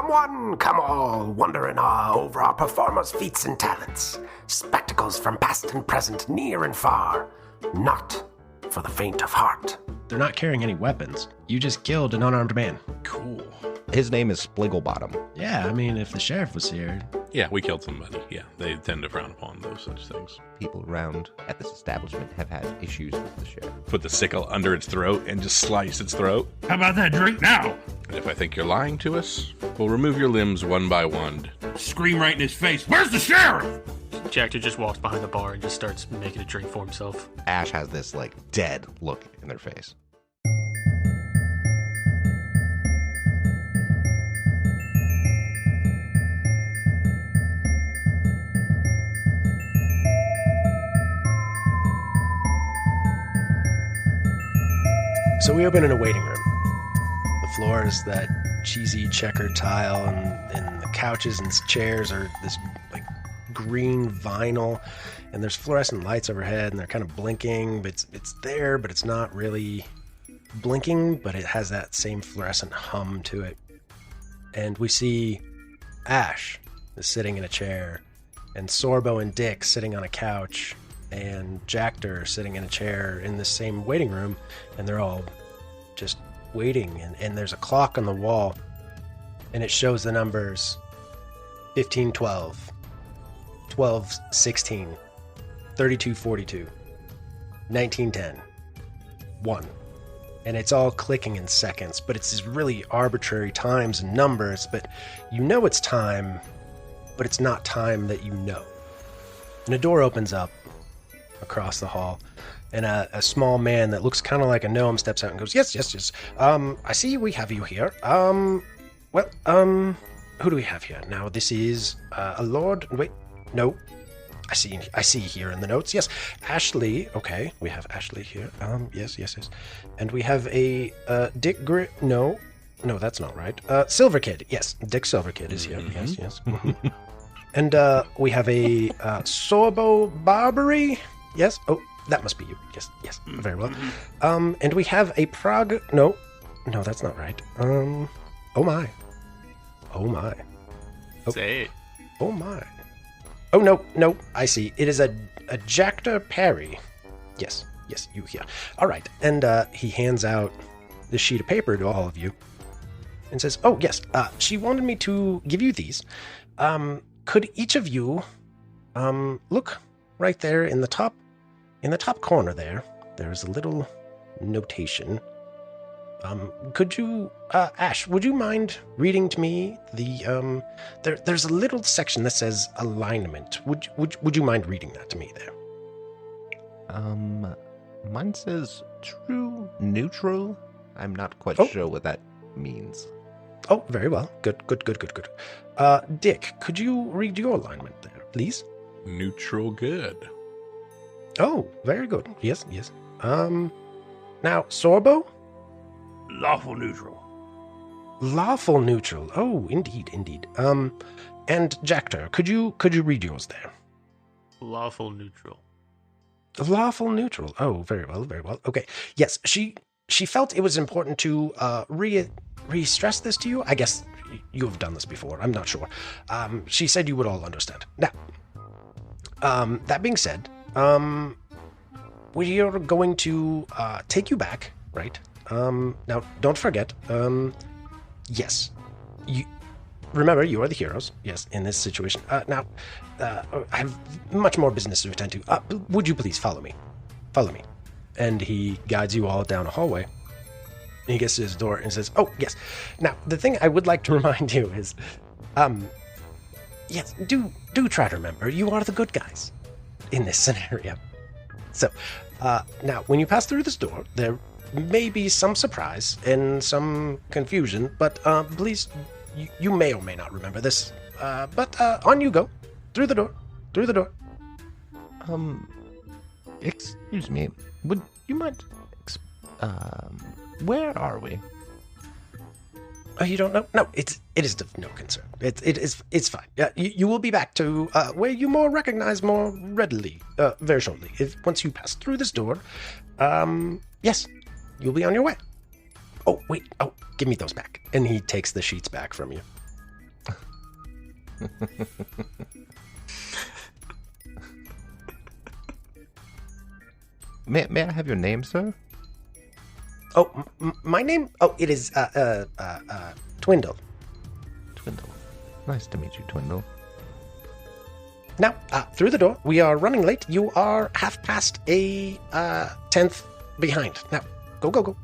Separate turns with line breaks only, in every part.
Come one, come all, wonder in awe over our performers' feats and talents. Spectacles from past and present, near and far. Not for the faint of heart.
They're not carrying any weapons. You just killed an unarmed man.
Cool.
His name is Spligglebottom.
Yeah, I mean, if the sheriff was here...
Yeah, we killed somebody. Yeah, they tend to frown upon those such things.
People around at this establishment have had issues with the sheriff.
Put the sickle under its throat and just slice its throat.
How about that drink now?
And if I think you're lying to us, we'll remove your limbs one by one.
Scream right in his face. Where's the sheriff?
Jactor just walks behind the bar and just starts making a drink for himself.
Ash has this, dead look in their face.
So we open in a waiting room. The floor is that cheesy checkered tile, and the couches and chairs are this green vinyl, and there's fluorescent lights overhead, and they're kind of blinking, but it's there, but it's not really blinking, but it has that same fluorescent hum to it. And we see Ash is sitting in a chair, and Sorbo and Dick sitting on a couch, and Jactor sitting in a chair in the same waiting room, and they're all just waiting, and there's a clock on the wall, and it shows the numbers 1512, 1216, 3242, 1910, 1. And it's all clicking in seconds, but it's these really arbitrary times and numbers, but you know it's time, but it's not time that you know. And a door opens up across the hall, and a small man that looks kind of like a gnome steps out and goes, yes. I see we have you here. Who do we have here? Now, this is a lord. Wait, no. I see here in the notes. Yes, Ashley. Okay, we have Ashley here. Yes. And we have a Dick No, that's not right. Silverkid. Yes, Dick Silverkid is here.
Mm-hmm.
Yes. Mm-hmm. And we have a Sorbo Barbary. Yes. Oh, that must be you. Yes. Very well. And we have a Prague. No, that's not right. Oh my. Oh.
Say it.
Oh my. Oh no. I see. It is a Jactor Parry. Yes. You here. All right. And he hands out this sheet of paper to all of you, and says, "Oh yes. She wanted me to give you these. Could each of you look right there in the top corner there? There's a little notation. Could you, Ash, would you mind reading to me the there's a little section that says alignment. Would you mind reading that to me there?"
Mine says true neutral. I'm not quite sure what that means.
Oh, very well. Good. Dick, could you read your alignment there, please?
Neutral good.
Oh, very good. Yes. Now, Sorbo?
Lawful neutral.
Lawful neutral. Oh, indeed. And Jactor, could you read yours there?
Lawful neutral.
Lawful neutral. Oh, very well. Okay. Yes, she felt it was important to re-stress this to you. I guess you have done this before. I'm not sure. She said you would all understand. Now, that being said, we are going to take you back, right? Now, don't forget, yes, remember, you are the heroes, yes, in this situation. Now, I have much more business to attend to. Would you please follow me? Follow me. And he guides you all down a hallway. He gets to his door and says, oh, yes. Now, the thing I would like to remind you is, yes, do try to remember, you are the good guys in this scenario. So, now, when you pass through this door, there may be some surprise and some confusion, but please, you may or may not remember this. But on you go. Through the door.
Excuse me. Would you mind... where are we?
Oh, you don't know? No, it is of no concern. It's fine. You will be back to where you more recognize more readily very shortly. Once you pass through this door, yes, you'll be on your way. Oh, wait. Oh, give me those back. And he takes the sheets back from you.
May I have your name, sir?
Oh, my name? Oh, it is, Twindle.
Twindle. Nice to meet you, Twindle.
Now, through the door. We are running late. You are half past a, 10th behind. Now, go, go, go.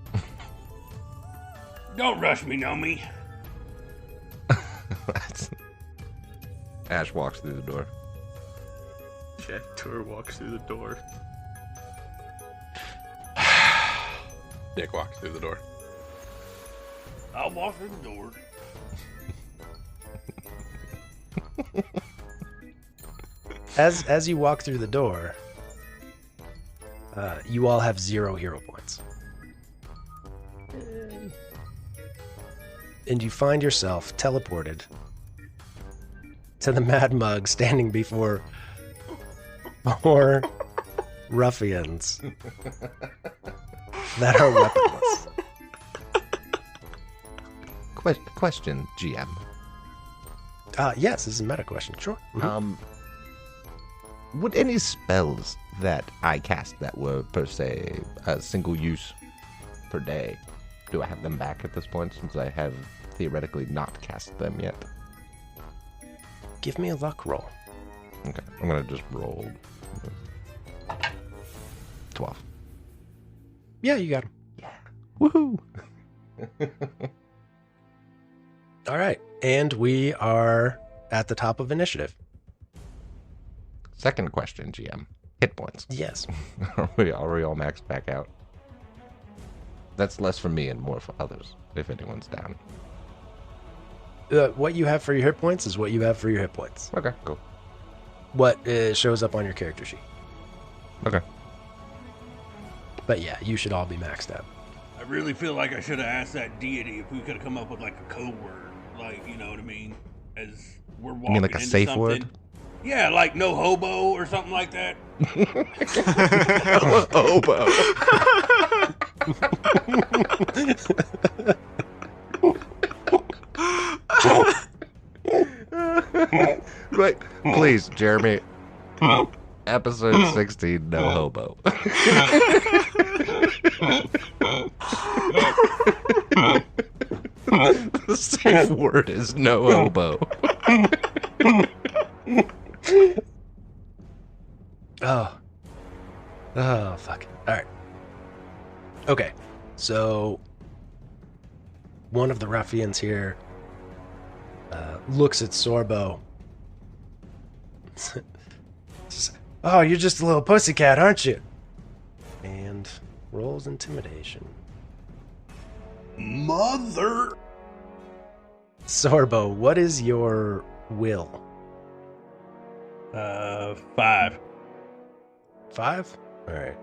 Don't rush me, Nomi.
Ash walks through the door.
Tour walks through the door.
Dick walks through the door.
I'll walk through the door.
As you walk through the door, you all have 0 hero points. And you find yourself teleported to the Mad Mug standing before 4 ruffians that are weaponless.
Question, GM.
Yes, this is a meta question. Sure. Mhm.
Would any spells that I cast that were, per se, a single use per day, do I have them back at this point, since I have theoretically not cast them yet?
Give me a luck roll.
Okay, I'm going to just roll 12.
Yeah, you got him.
Woohoo!
All right. And we are at the top of initiative.
Second question, GM. Hit points.
Yes.
Are we all maxed back out? That's less for me and more for others, if anyone's down.
What you have for your hit points is what you have for your hit points.
Okay, cool.
What shows up on your character sheet.
Okay.
But yeah, you should all be maxed out.
I really feel like I should have asked that deity if we could have come up with like a code word, like, you know what I mean? As we're walking.
You mean like a
into
safe
something.
word?
Yeah, like no hobo or something like that.
Hobo. Right, please, Jeremy. Episode 16, no hobo. The safe word is no hobo.
Oh, fuck. All right. Okay, so one of the ruffians here looks at Sorbo. Oh, you're just a little pussycat, aren't you? And rolls intimidation.
Mother.
Sorbo, what is your will?
5.
5? All right.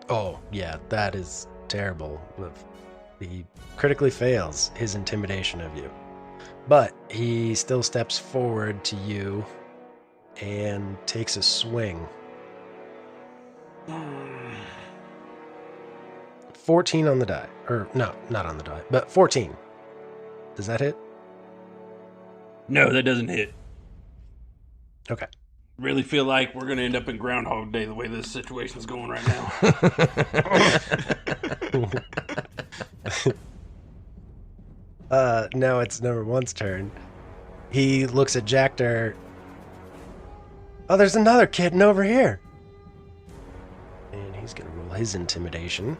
Oh, yeah, that is terrible. He critically fails his intimidation of you. But he still steps forward to you and takes a swing. 14 on the die. Or, no, not on the die, but 14. Does that hit?
No, that doesn't hit.
Okay.
Really feel like we're going to end up in Groundhog Day the way this situation's going right now.
Now it's number 1's turn. He looks at Jactor. Oh, there's another kitten over here. And he's going to roll his intimidation.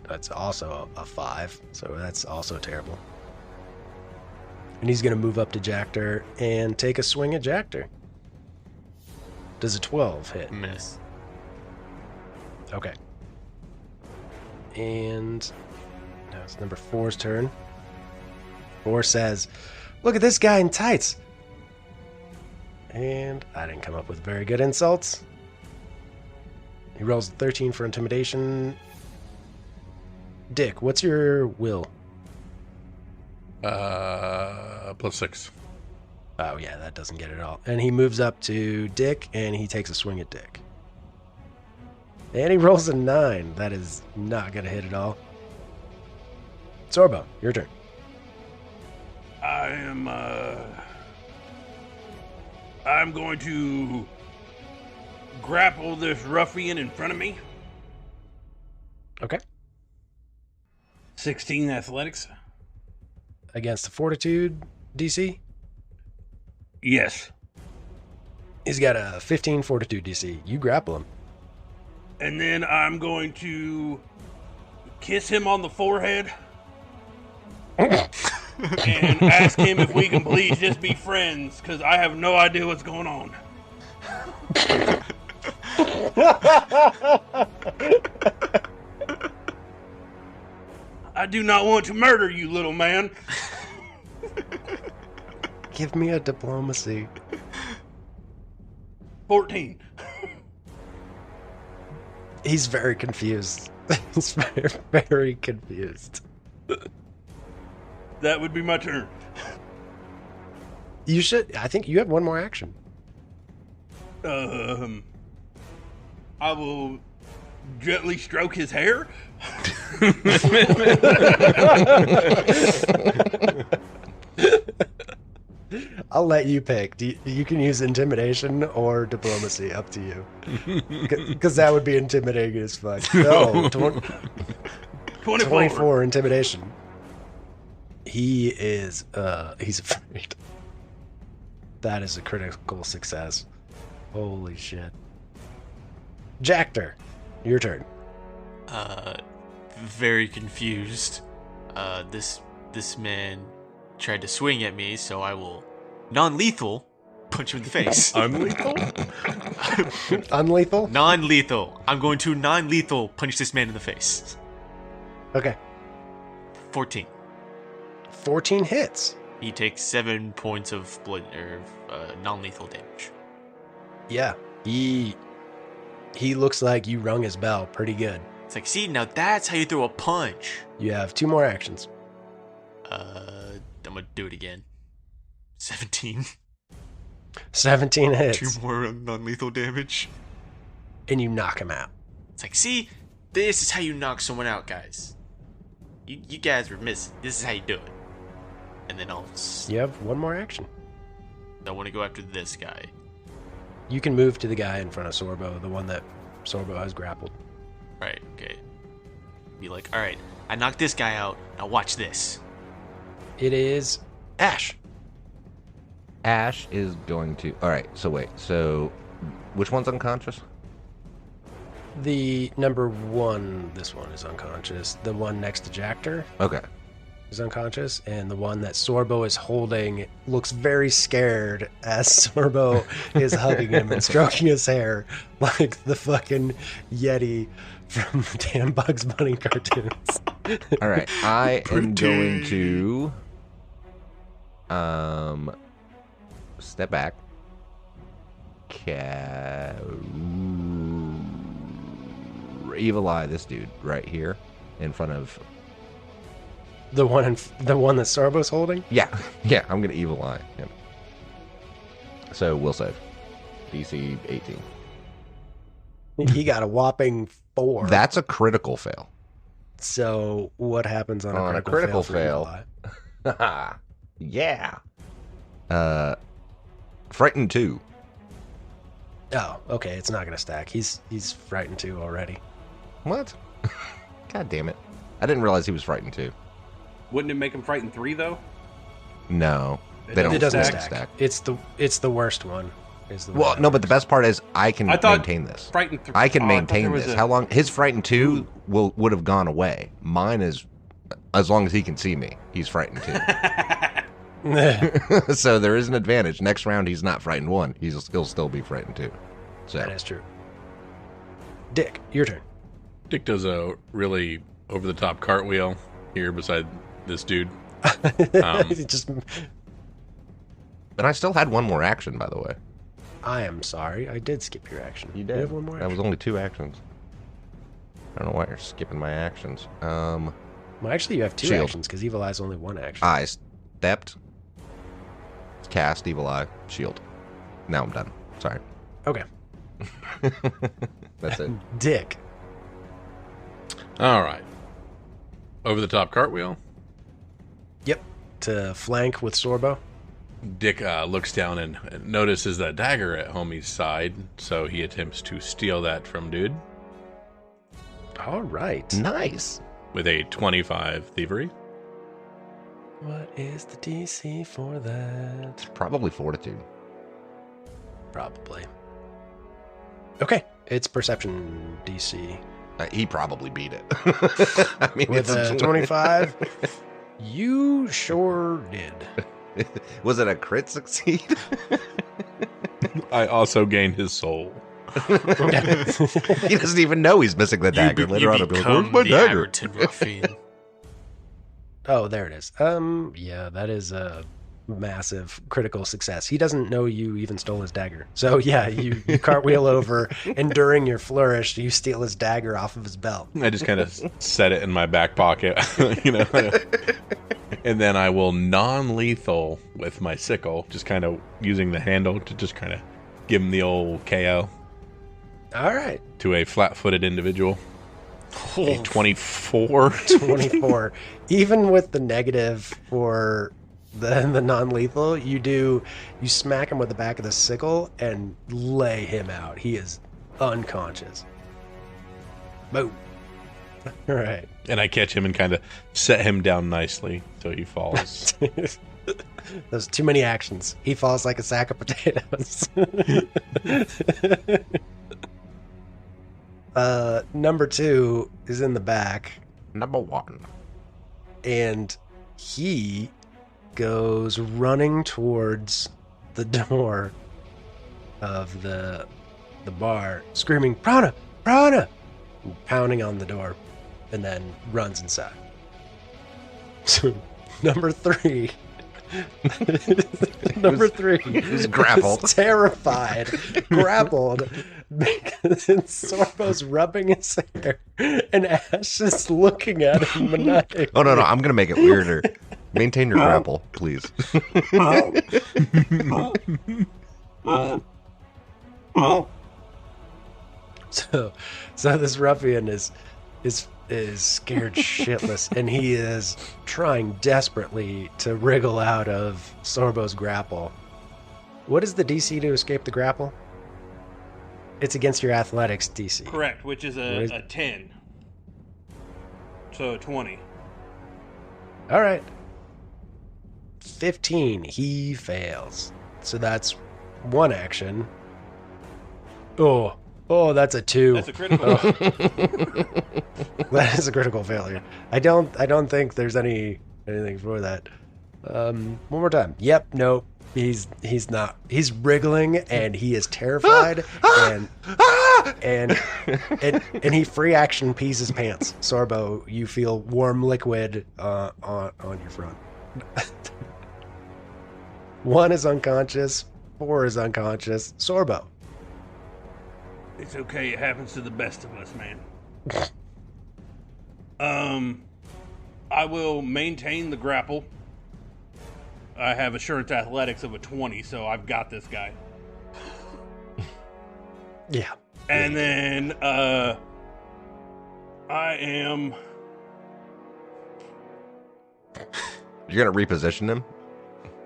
That's also a 5, so that's also terrible. And he's going to move up to Jactor and take a swing at Jactor. Does a 12 hit?
Miss.
Okay. And now it's number 4's turn. 4 says, look at this guy in tights. And I didn't come up with very good insults. He rolls a 13 for intimidation. Dick, what's your will?
+6.
Oh, yeah, that doesn't get it all. And he moves up to Dick, and he takes a swing at Dick. And he rolls a 9. That is not going to hit at all. Sorbo, your turn.
I I'm going to grapple this ruffian in front of me.
Okay.
16 athletics.
Against the fortitude DC?
Yes.
He's got a 15 fortitude DC. You grapple him.
And then I'm going to kiss him on the forehead and ask him if we can please just be friends, because I have no idea what's going on. I do not want to murder you, little man.
Give me a diplomacy.
14.
He's very confused. He's very, very confused.
That would be my turn.
You should. I think you have one more action.
I will gently stroke his hair.
I'll let you pick. You can use intimidation or diplomacy. Up to you. Because that would be intimidating as fuck. No, 24 intimidation. He is. He's afraid. That is a critical success. Holy shit. Jactor, your turn.
Very confused. This man tried to swing at me, so I will non-lethal punch him in the face.
Unlethal?
Unlethal?
Non-lethal. I'm going to non-lethal punch this man in the face.
Okay.
14.
14 hits.
He takes 7 points of blood or non-lethal damage.
Yeah. He looks like you rung his bell pretty good.
It's like, see, now that's how you throw a punch.
You have 2 more actions.
I'm gonna do it again. 17.
17 hits.
2 more non-lethal damage.
And you knock him out.
It's like, see, this is how you knock someone out, guys. You guys were missing. This is how you do it. And then
You have 1 more action.
I want to go after this guy.
You can move to the guy in front of Sorbo, the one that Sorbo has grappled.
Right, okay. Be like, alright, I knocked this guy out. Now watch this.
It is Ash.
Ash is going to... Alright, so wait. So, which one's unconscious?
The number 1, this one is unconscious. The one next to Jactor
Okay.
is unconscious. And the one that Sorbo is holding looks very scared as Sorbo is hugging him and stroking his hair like the fucking Yeti from the damn Bugs Bunny cartoons.
Alright, I am going to... step back. Evil Eye this dude right here in front of
The one that Sorbo's holding?
yeah, I'm gonna Evil Eye him. So we'll save. DC 18.
He got a whopping 4.
That's a critical fail.
So what happens on a critical fail? for Evil Eye?
Yeah. Frightened 2.
Oh, okay. It's not gonna stack. He's frightened too already.
What? God damn it. I didn't realize he was frightened 2.
Wouldn't it make him frightened 3 though?
No. They don't
It doesn't
stack.
It's the worst one. Is the one
Well,
that
no, but the
works.
best part is I can maintain this.
Frightened 3.
I can maintain this. How long? His frightened 2 would have gone away. Mine is as long as he can see me. He's frightened 2. So there is an advantage. Next round, he's not frightened 1. He'll still be frightened 2. So
That is true. Dick, your turn.
Dick does a really over-the-top cartwheel here beside this dude.
Just,
and I still had 1 more action, by the way.
I am sorry. I did skip your action.
You did.
You have 1 more
That
action.
was only 2 actions. I don't know why you're skipping my actions.
Well, actually, you have 2
Shield.
actions because Evil Eye's only 1 action.
I stepped, cast Evil Eye, shield. Now I'm done. Sorry.
Okay.
That's it.
Dick.
All right. Over-the-top cartwheel.
Yep. to flank with Sorbo?
Dick looks down and notices the dagger at homie's side, so he attempts to steal that from dude
All right.
Nice.
with a 25 thievery.
What is the DC for that?
Probably fortitude.
Probably. Okay, it's perception DC.
He probably beat it. I mean,
With a 25, you sure did.
Was it a crit succeed?
I also gained his soul.
He doesn't even know he's missing the dagger. Later on, he'll be like, "Where's my
the
dagger?"
Aberton ruffian.
Oh, there it is. Yeah, that is a massive critical success. He doesn't know you even stole his dagger. So yeah, you cartwheel over, and during your flourish, you steal his dagger off of his belt.
I just kind of set it in my back pocket, and then I will non-lethal with my sickle, just kind of using the handle to just kind of give him the old KO
All right.
to a flat-footed individual. A 24.
24. Even with the negative for the non-lethal, you smack him with the back of the sickle and lay him out. He is unconscious. Boom. All right.
And I catch him and kind of set him down nicely so he falls.
There's too many actions. He falls like a sack of potatoes. Number 2 is in the back,
Number 1.
and he goes running towards the door of the bar, screaming, "Prana! Prana!" and pounding on the door, and then runs inside. So, number 3. Number 3
was grappled.
is terrified, grappled, because Sorbo's rubbing his hair, and Ash is looking at him maniacally.
Oh, no, I'm going to make it weirder. Maintain your grapple, please.
So this ruffian is scared shitless, and he is trying desperately to wriggle out of Sorbo's grapple. What is the DC to escape the grapple? It's against your athletics DC.
Correct, which is a 10. So a 20.
All right. 15. He fails. So that's one action. Oh, that's a 2.
That's a critical.
That is a critical failure. I don't think there's anything for that. One more time. Yep. No. He's not. He's wriggling and he is terrified and he free action pees his pants. Sorbo, you feel warm liquid on your front. 1 is unconscious. 4 is unconscious. Sorbo.
It's okay. It happens to the best of us, man. I will maintain the grapple. I have assurance athletics of a 20, so I've got this guy.
Yeah.
And then I am.
You're going to reposition him?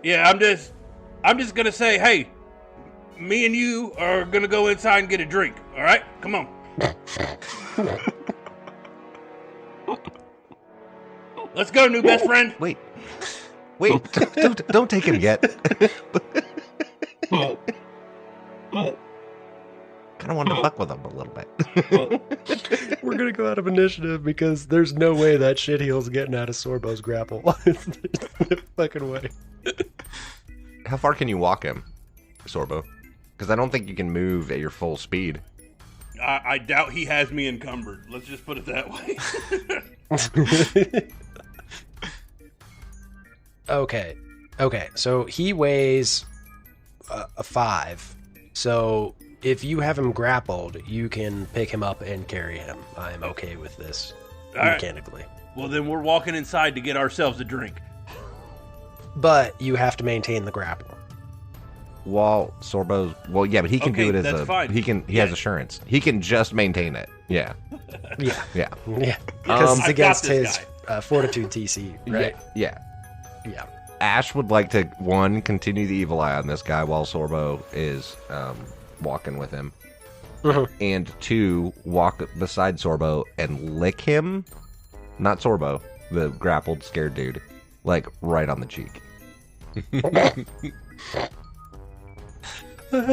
Yeah, I'm just gonna say, hey, me and you are gonna go inside and get a drink. All right, come on. Let's go, new best friend.
Wait, don't take him yet. Kind of want to fuck with him a little bit.
We're gonna go out of initiative because there's no way that shitheel's getting out of Sorbo's grapple. There's no fucking way.
How far can you walk him, Sorbo? Because I don't think you can move at your full speed.
I doubt he has me encumbered. Let's just put it that way.
Okay. So he weighs a 5. So if you have him grappled, you can pick him up and carry him. I'm okay with this
All right.
mechanically.
Well, then we're walking inside to get ourselves a drink.
But you have to maintain the grapple.
Well, Sorbo's... Well, yeah, but he can
Okay,
do it as
that's fine.
He has assurance. He can just maintain it. Yeah.
Yeah.
Yeah.
Because it's
I've
against
got this
his fortitude TC, right?
Yeah.
Yeah.
Ash would like to, one, continue the evil eye on this guy while Sorbo is walking with him. And two, walk beside Sorbo and lick him. Not Sorbo, the grappled, scared dude. Like, right on the cheek.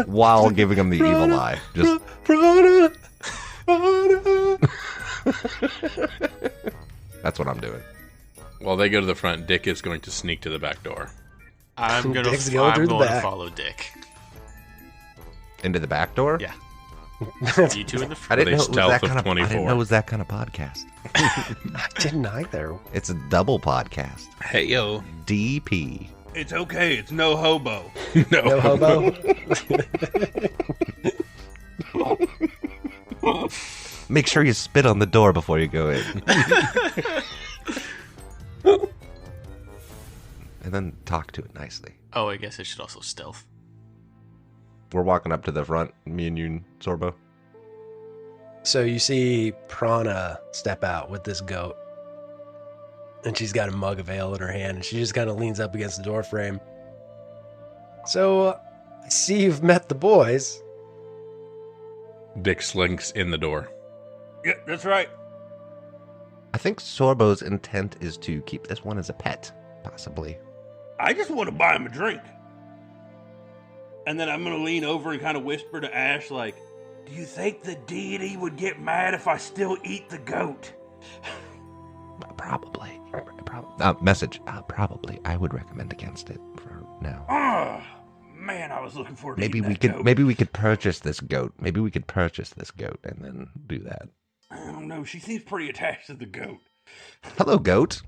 While giving him the evil eye. Just... That's what I'm doing.
While they go to the front, Dick is going to sneak to the back door.
I'm going
Dick's going through the
to
back.
follow Dick.
Into the back door?
Yeah. You two in the
I
front.
didn't know it was
stealth
that
of
kind of. I
24.
didn't know it was that kind of podcast.
I didn't either.
It's a double podcast.
Hey, yo.
DP.
It's okay. It's no hobo.
No hobo?
Make sure you spit on the door before you go in. And then talk to it nicely.
Oh, I guess I should also stealth.
We're walking up to the front, me and you and Sorbo.
So you see Prana step out with this goat. And she's got a mug of ale in her hand, and she just kind of leans up against the door frame. So, I see you've met the boys.
Dick slinks in the door.
Yeah, that's right.
I think Sorbo's intent is to keep this one as a pet, possibly.
I just want to buy him a drink. And then I'm going to lean over and kind of whisper to Ash, like, do you think the deity would get mad if I still eat the goat?
Probably. Message. Probably. I would recommend against it for now.
Ah, man, I was looking forward to
Maybe
eating
we
that
could.
goat.
Maybe we could purchase this goat. Maybe we could purchase this goat and then do that.
I don't know. She seems pretty attached to the goat.
Hello, goat.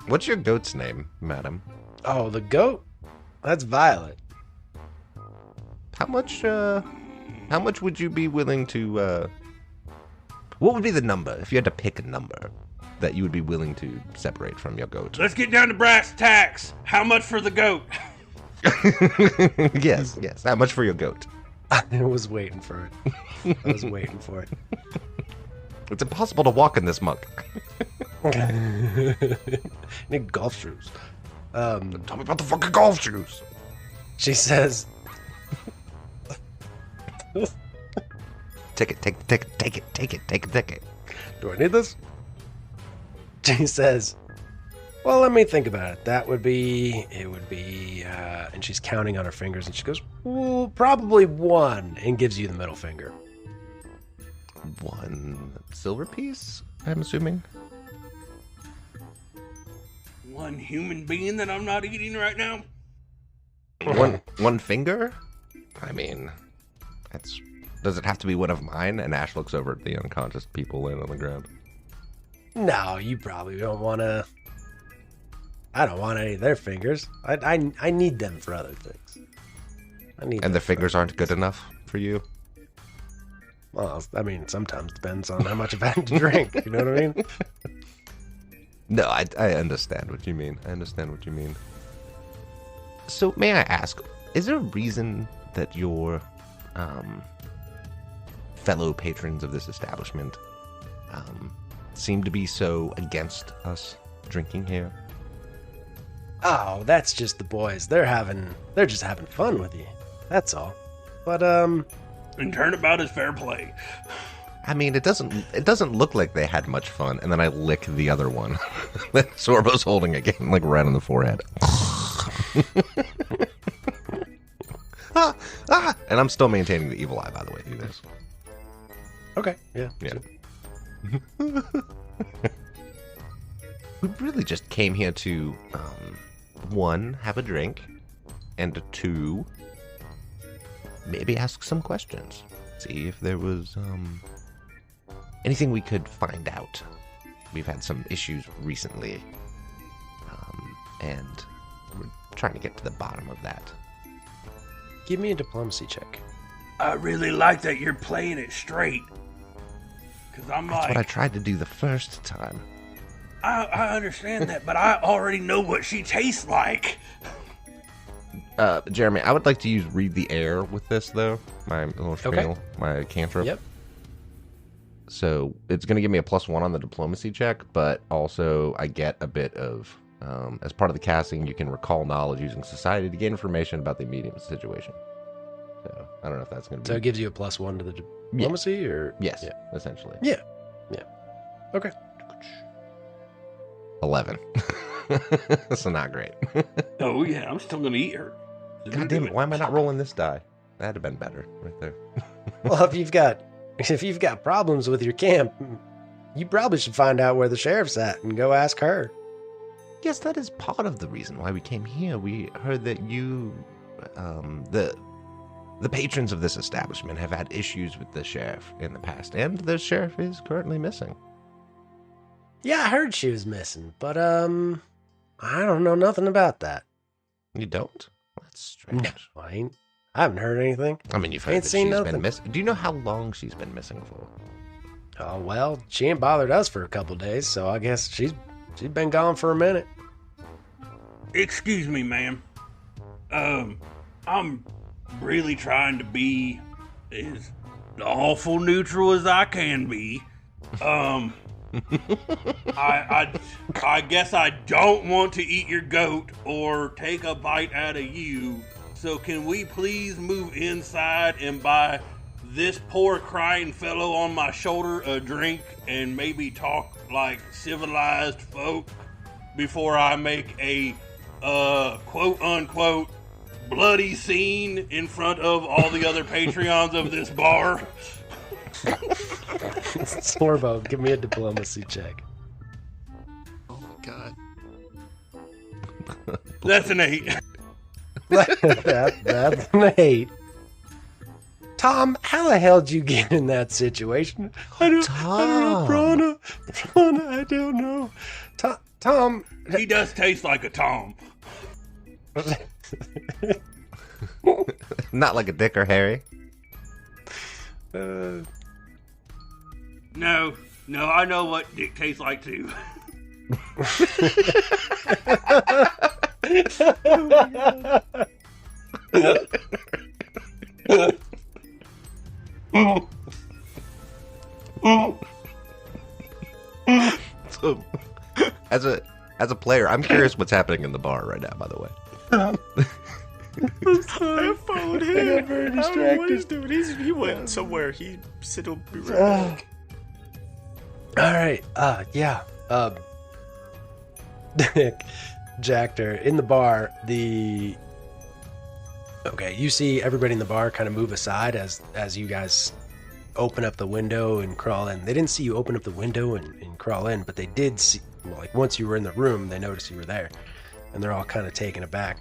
What's your goat's name, madam?
Oh, the goat? That's Violet.
How much would you be willing to? What would be the number if you had to pick a number that you would be willing to separate from your goat?
Let's get down to brass tacks. How much for the goat?
Yes. How much for your goat?
I was waiting for it. I was waiting for it.
It's impossible to walk in this mug.
Need golf shoes.
Tell me about the fucking golf shoes.
She says,
Take it.
do I need this? She says, well, let me think about it. It would be, and she's counting on her fingers, and she goes, well, probably one, and gives you the middle finger.
One silver piece, I'm assuming.
One human being that I'm not eating right now?
One finger? I mean, does it have to be one of mine? And Ash looks over at the unconscious people laying on the ground.
No, you probably don't want to. I don't want any of their fingers. I need them for other things.
And the fingers aren't good enough for you?
Well, I mean, sometimes depends on how much I've had to drink. You know what I mean?
No, I understand what you mean. So, may I ask, is there a reason that your fellow patrons of this establishment seem to be so against us drinking here?
Oh, that's just the boys. They're just having fun with you. That's all. But
And turnabout is fair play.
I mean, it doesn't look like they had much fun. And then I lick the other one that Sorbo's holding again, like right on the forehead. And I'm still maintaining the evil eye, by the way, through this.
okay, yeah.
We really just came here to, one, have a drink, and two, maybe ask some questions. See if there was, anything we could find out. We've had some issues recently, and we're trying to get to the bottom of that.
Give me a diplomacy check.
I really like that you're playing it straight. Because I'm
That's
like,
what I tried to do the first time.
I understand that, but I already know what she tastes like.
Jeremy, I would like to use Read the Air with this, though. My little spiel, my cantrip.
Yep.
So it's going to give me a +1 on the diplomacy check, but also I get a bit of As part of the casting, you can recall knowledge using society to gain information about the immediate situation. So I don't know if that's going to be.
So it gives you a +1 to the diplomacy, or
yes,
yeah.
essentially.
Yeah. Okay.
11. So not great.
Oh yeah, I'm still gonna eat her.
God damn it! Why am I not rolling this die? That'd have been better right there.
Well, if you've got problems with your camp, you probably should find out where the sheriff's at and go ask her.
Yes, that is part of the reason why we came here. We heard that you, the patrons of this establishment have had issues with the sheriff in the past, and the sheriff is currently missing.
Yeah, I heard she was missing, but I don't know nothing about that.
You don't? That's strange.
No, I haven't heard anything.
I mean, you've heard
Ain't
that
seen
she's
nothing.
been missing. Do you know how long she's been missing for?
Oh well, she ain't bothered us for a couple days, so I guess she's been gone for a minute.
Excuse me, ma'am. I'm really trying to be as awful neutral as I can be. I guess I don't want to eat your goat or take a bite out of you. So can we please move inside and buy this poor crying fellow on my shoulder a drink and maybe talk like civilized folk before I make a quote unquote bloody scene in front of all the other Patreons of this bar?
Sorbo, give me a diplomacy check.
Oh my god.
That's an 8.
That's an 8. Tom, how the hell did you get in that situation? I don't know, Brana, I don't know. Tom.
He does taste like a Tom.
Not like a Dick or Harry.
No, I know what dick tastes like too.
So, as a player, I'm curious what's happening in the bar right now, by the way.
I followed him.
I got very distracted.
I don't know what he's doing. He went somewhere. He said he'll be right back.
All right. Yeah. Jactor in the bar. Okay, you see everybody in the bar kind of move aside as you guys open up the window and crawl in. They didn't see you open up the window and crawl in, but they did see. Well, like once you were in the room, they noticed you were there, and they're all kind of taken aback.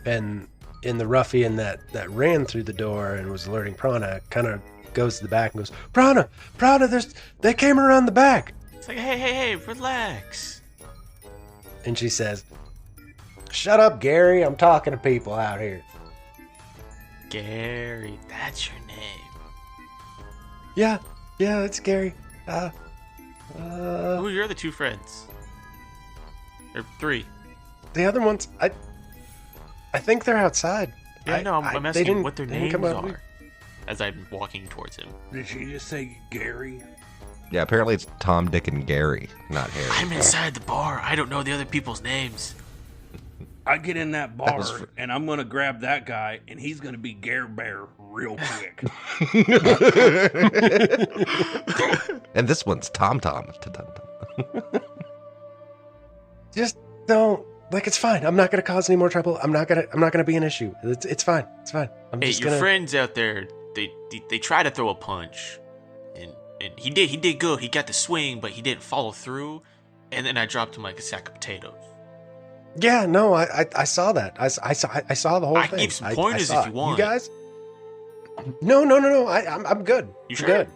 And in the ruffian that ran through the door and was alerting Prana kind of goes to the back and goes, Prana, they came around the back.
It's like, hey, relax.
And she says, shut up, Gary. I'm talking to people out here.
Gary, that's your name.
Yeah, it's Gary.
Who are your other two friends? Or three?
The other ones, I think they're outside.
Yeah, I'm
they
asking
didn't-
what their
they didn't
names
come out.
are. As I'm walking towards him.
Did she just say Gary?
Yeah, apparently it's Tom, Dick, and Gary, not Harry.
I'm inside the bar. I don't know the other people's names.
I get in that bar
was
and I'm gonna grab that guy and he's gonna be Gare Bear real quick.
And this one's Tom.
Just don't. Like, it's fine. I'm not gonna cause any more trouble. I'm not gonna be an issue. It's fine. It's fine. I'm
Hey,
just
your
gonna.
friends out there, they try to throw a punch, and he did good. He got the swing, but he didn't follow through, and then I dropped him like a sack of potatoes.
Yeah, no, I saw that. I saw the whole
I
thing.
can give some
I
pointers
saw
if you
it.
want.
You guys? No. I'm good.
You
I'm
sure?
good.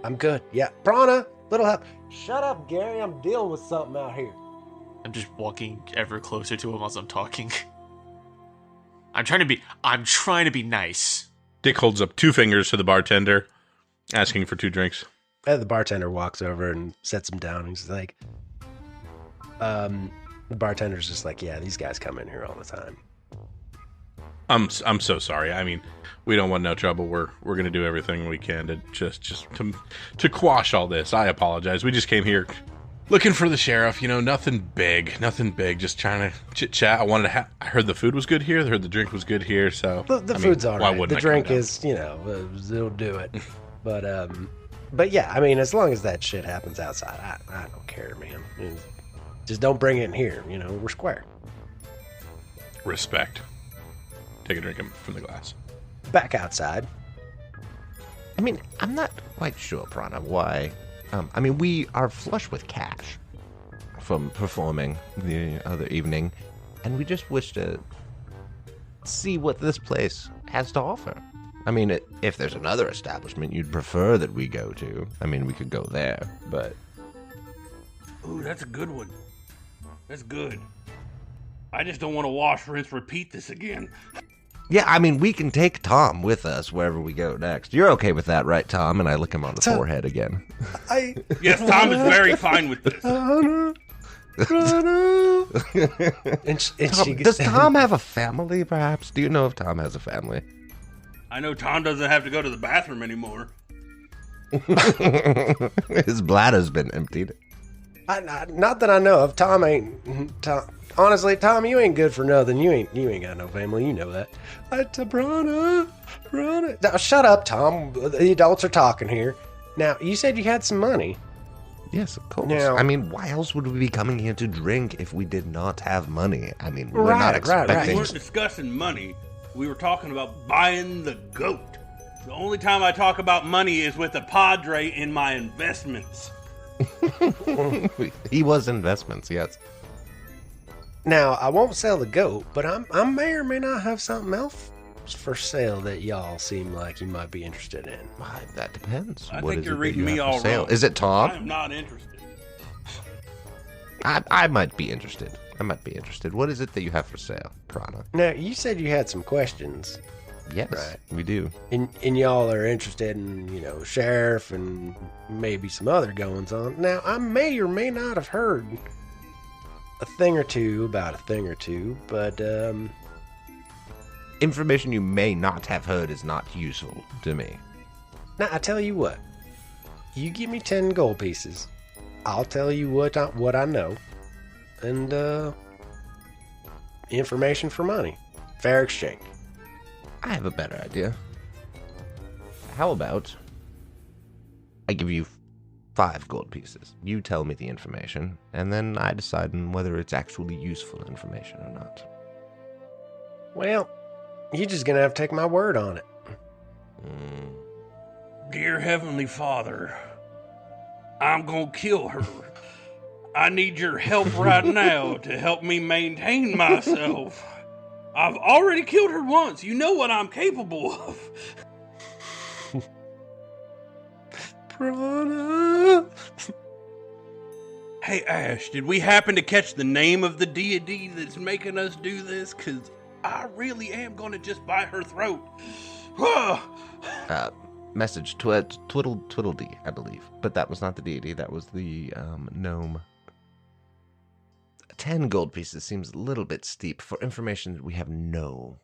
I'm good. Yeah, Prana, little help. Shut up, Gary. I'm dealing with something out here.
I'm just walking ever closer to him as I'm talking. I'm trying to be nice.
Dick holds up 2 fingers to the bartender, asking for 2 drinks.
The bartender walks over and sets him down. He's like, the bartender's just like, yeah, these guys come in here all the time.
I'm so sorry. I mean, we don't want no trouble. We're gonna do everything we can to just to quash all this. I apologize. We just came here Looking for the sheriff, nothing big, just trying to chit-chat. I heard the food was good here, I heard the drink was good here, so...
The food's all right. The drink is, it'll do it. But yeah, I mean, as long as that shit happens outside, I don't care, man. I mean, just don't bring it in here, we're square.
Respect. Take a drink from the glass.
Back outside.
I mean, I'm not quite sure, Prana, why... we are flush with cash from performing the other evening, and we just wish to see what this place has to offer. I mean, if there's another establishment you'd prefer that we go to, we could go there, but...
Ooh, that's a good one. That's good. I just don't want to wash, rinse, repeat this again.
Yeah, we can take Tom with us wherever we go next. You're okay with that, right, Tom? And I lick him on the forehead again.
Yes, Tom is very fine with this.
Does Tom have a family, perhaps? Do you know if Tom has a family?
I know Tom doesn't have to go to the bathroom anymore.
His bladder's been emptied.
Not that I know of. Tom ain't... Honestly, Tom, you ain't good for nothing. You ain't got no family. You know that. Brana. Now, shut up, Tom. The adults are talking here. Now, you said you had some money.
Yes, of course.
Now,
why else would we be coming here to drink if we did not have money? We're not expecting...
Right. We weren't discussing money. We were talking about buying the goat. The only time I talk about money is with the Padre in my investments.
He was investments, yes.
Now, I won't sell the goat, but I may or may not have something else for sale that y'all seem like you might be interested in.
Why, that depends.
I think you're reading me all wrong.
Is it Tom?
I am not interested.
I might be interested. What is it that you have for sale, Prana?
Now, you said you had some questions.
Yes, right. We do.
And y'all are interested in, sheriff and maybe some other goings on. Now, I may or may not have heard a thing or two, but
information you may not have heard is not useful to me.
Now, I tell you what. You give me 10 gold pieces. I'll tell you what I know. And, information for money. Fair exchange.
I have a better idea. How about I give you 5 gold pieces. You tell me the information, and then I decide on whether it's actually useful information or not.
Well, you're just gonna have to take my word on it.
Dear Heavenly Father, I'm gonna kill her. I need your help right now to help me maintain myself. I've already killed her once. You know what I'm capable of.
Prana.
Hey, Ash, did we happen to catch the name of the deity that's making us do this? Because I really am going to just bite her throat.
Message, Twiddledee, I believe. But that was not the deity. That was the gnome. 10 gold pieces seems a little bit steep for information that we have no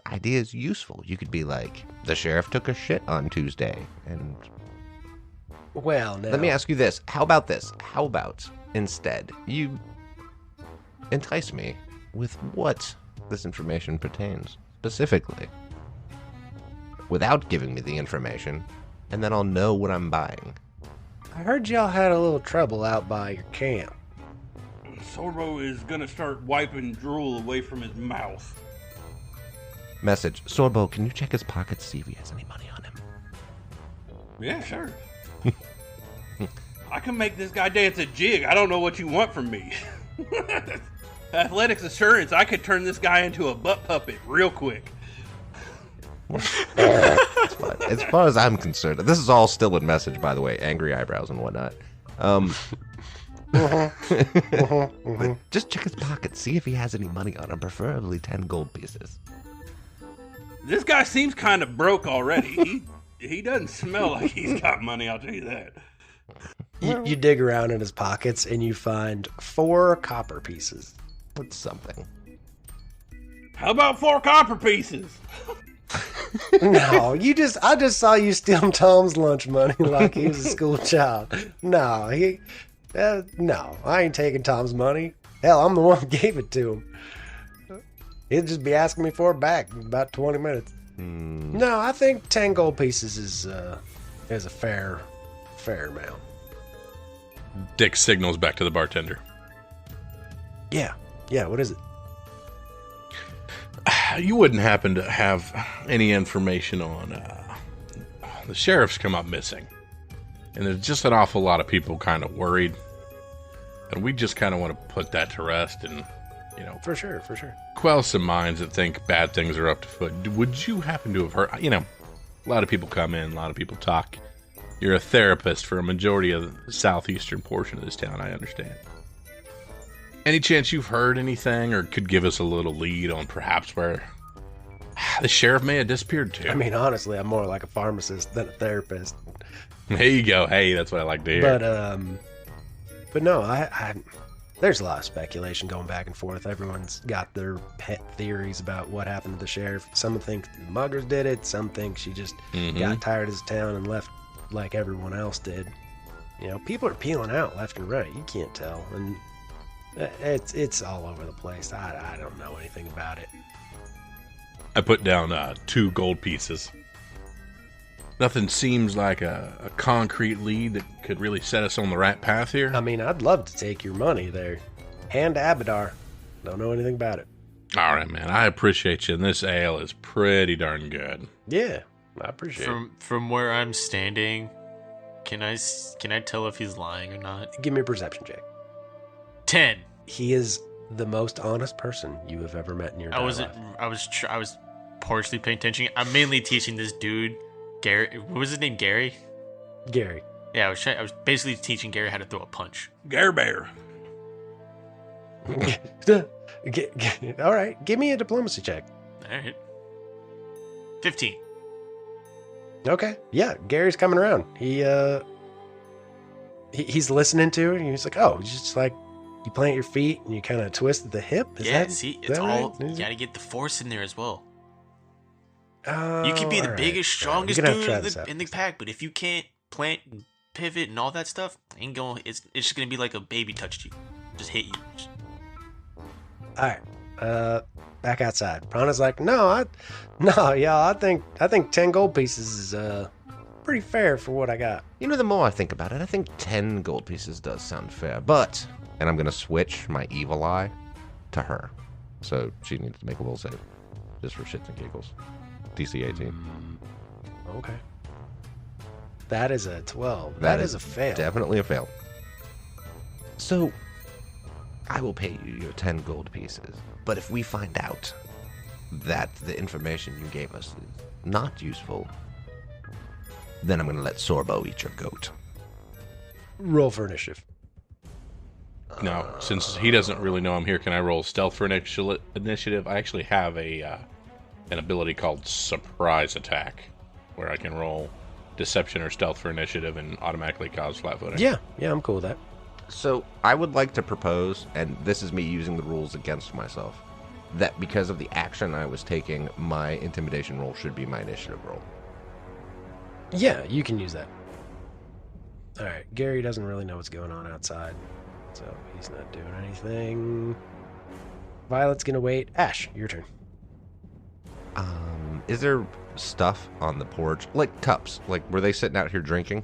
idea is useful. You could be like, the sheriff took a shit on Tuesday, and...
Well, now...
Let me ask you this. How about this? How about, instead, you entice me with what this information pertains, specifically, without giving me the information, and then I'll know what I'm buying.
I heard y'all had a little trouble out by your camp.
Sorbo is gonna start wiping drool away from his mouth.
Message, Sorbo, can you check his pockets, see if he has any money on him?
Yeah, sure. I can make this guy dance a jig. I don't know what you want from me. Athletics assurance, I could turn this guy into a butt puppet real quick.
As far as I'm concerned, this is all still in message, by the way, angry eyebrows and whatnot. But just check his pockets, see if he has any money on him, preferably 10 gold pieces.
This guy seems kind of broke already. He doesn't smell like he's got money, I'll tell you that.
You dig around in his pockets and you find 4 copper pieces.
That's something.
How about 4 copper pieces?
No, I just saw you steal Tom's lunch money like he was a school child. No, No, I ain't taking Tom's money. Hell, I'm the one who gave it to him. He'll just be asking me for it back in about 20 minutes. No, I think 10 gold pieces is a fair amount.
Dick signals back to the bartender.
Yeah, what is it?
You wouldn't happen to have any information on the sheriff's come up missing. And there's just an awful lot of people kind of worried. And we just kind of want to put that to rest and,
For sure.
quell some minds that think bad things are up to foot. Would you happen to have heard, a lot of people come in, a lot of people talk. You're a therapist for a majority of the southeastern portion of this town, I understand. Any chance you've heard anything or could give us a little lead on perhaps where the sheriff may have disappeared to?
I mean, honestly, I'm more like a pharmacist than a therapist.
There you go. Hey, that's what I like to hear.
But no, I there's a lot of speculation going back and forth. Everyone's got their pet theories about what happened to the sheriff. Some think the muggers did it. Some think she just got tired of his town and left like everyone else did. People are peeling out left and right. You can't tell. And it's all over the place. I don't know anything about it.
I put down 2 gold pieces. Nothing seems like a concrete lead that could really set us on the right path here.
I mean, I'd love to take your money there. Hand to Abadar. Don't know anything about it.
All right, man. I appreciate you, and this ale is pretty darn good.
Yeah, I appreciate it.
From where I'm standing, can I tell if he's lying or not?
Give me a perception check.
10.
He is the most honest person you have ever met in your entire life.
I was partially paying attention. I'm mainly teaching this dude, Gary. What was his name? Gary.
Gary.
Yeah, I was basically teaching Gary how to throw a punch.
Gare Bear.
All right, give me a diplomacy check.
All right. 15.
Okay, yeah, Gary's coming around. He's listening to it, and he's like, "Oh, it's just like you plant your feet and you kind of twist at the hip."
It's all right? You got to get the force in there as well. You can be the biggest, strongest dude in the pack, but if you can't plant and pivot and all that stuff, it's just gonna be like a baby touched you, just hit you.
All right, back outside. Prana's like, I think 10 gold pieces is pretty fair for what I got.
The more I think about it, I think 10 gold pieces does sound fair. But, and I'm going to switch my evil eye to her. So she needs to make a will save. Just for shits and giggles. DC 18.
Okay. That is a 12. That is a fail.
Definitely a fail. So, I will pay you your 10 gold pieces. But if we find out that the information you gave us is not useful, then I'm going to let Sorbo eat your goat.
Roll for initiative.
Now, since he doesn't really know I'm here, can I roll stealth for initiative? I actually have an ability called surprise attack, where I can roll deception or stealth for initiative and automatically cause flat-footing.
Yeah, I'm cool with that.
So, I would like to propose, and this is me using the rules against myself, that because of the action I was taking, my intimidation roll should be my initiative roll.
Yeah, you can use that. All right, Gary doesn't really know what's going on outside, so he's not doing anything. Violet's gonna wait. Ash, your turn.
Is there stuff on the porch? Like cups? Like, were they sitting out here drinking?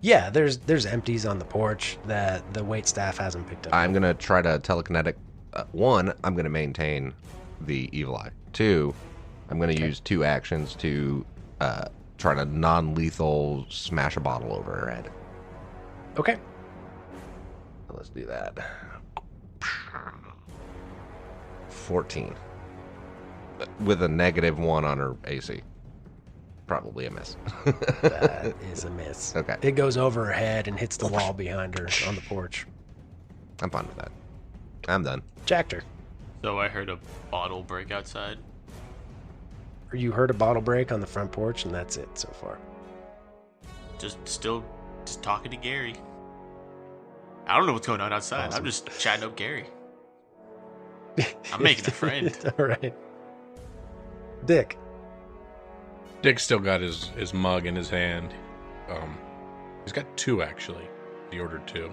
Yeah, there's empties on the porch that the wait staff hasn't picked up.
I'm going to try to telekinetic. One, I'm going to maintain the evil eye. Two, I'm going to use 2 actions to try to non-lethal smash a bottle over her head.
Okay.
Let's do that. 14. With a -1 on her AC. Probably a miss.
That is a miss.
Okay.
It goes over her head and hits the wall behind her on the porch.
I'm fine with that. I'm done.
Jackter.
So I heard a bottle break outside.
You heard a bottle break on the front porch, and that's it so far.
Just talking to Gary. I don't know what's going on outside.
Awesome.
I'm just chatting up Gary. I'm making a friend.
All right. Dick.
Dick's still got his mug in his hand. He's got 2, actually. He ordered 2.